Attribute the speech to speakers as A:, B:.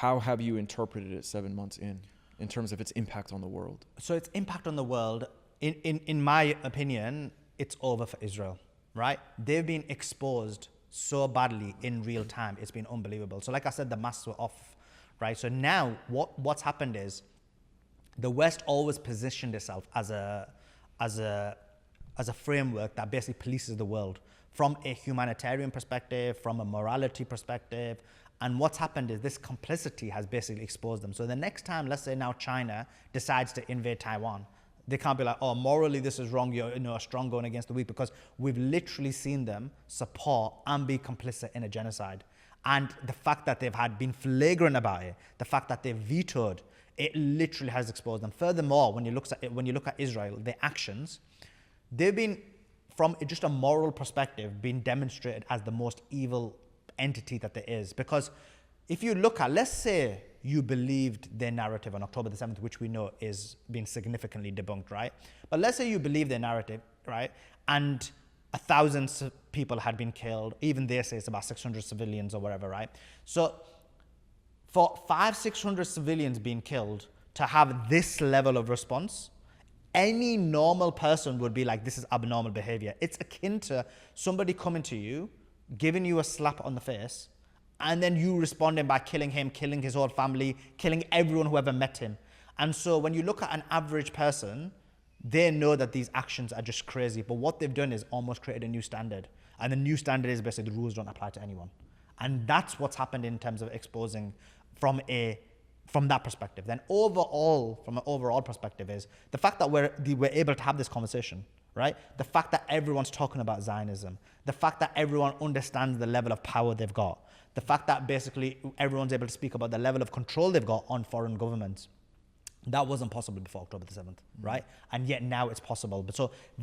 A: how have you interpreted it 7 months in terms of its impact on the world?
B: So its impact on the world, in my opinion, it's over for Israel, right? They've been exposed so badly in real time. It's been unbelievable. So like I said, the masks were off, right? So now what's happened is the West always positioned itself as a framework that basically polices the world from a humanitarian perspective, from a morality perspective. And what's happened is this complicity has basically exposed them. So the next time, let's say now China decides to invade Taiwan, they can't be like, oh, morally this is wrong, you're strong going against the weak, because we've literally seen them support and be complicit in a genocide. And the fact that they've been flagrant about it, the fact that they've vetoed, it literally has exposed them. Furthermore, when you look at Israel, their actions, they've been, from just a moral perspective, been demonstrated as the most evil entity that there is. Because if you look at, let's say you believed their narrative on October the 7th, which we know is being significantly debunked, right? But let's say you believe their narrative, right? And 1,000 people had been killed. Even they say it's about 600 civilians or whatever, right? So for 500-600 civilians being killed to have this level of response, any normal person would be like, this is abnormal behavior. It's akin to somebody coming to you, giving you a slap on the face, and then you responding by killing him, killing his whole family, killing everyone who ever met him. And so when you look at an average person, they know that these actions are just crazy. But what they've done is almost created a new standard. And the new standard is basically the rules don't apply to anyone. And that's what's happened in terms of exposing from that perspective. Then overall, from an overall perspective, is the fact that we're able to have this conversation, right? The fact that everyone's talking about Zionism, the fact that everyone understands the level of power they've got, the fact that basically everyone's able to speak about the level of control they've got on foreign governments. That wasn't possible before October the 7th, right? And yet now it's possible. But so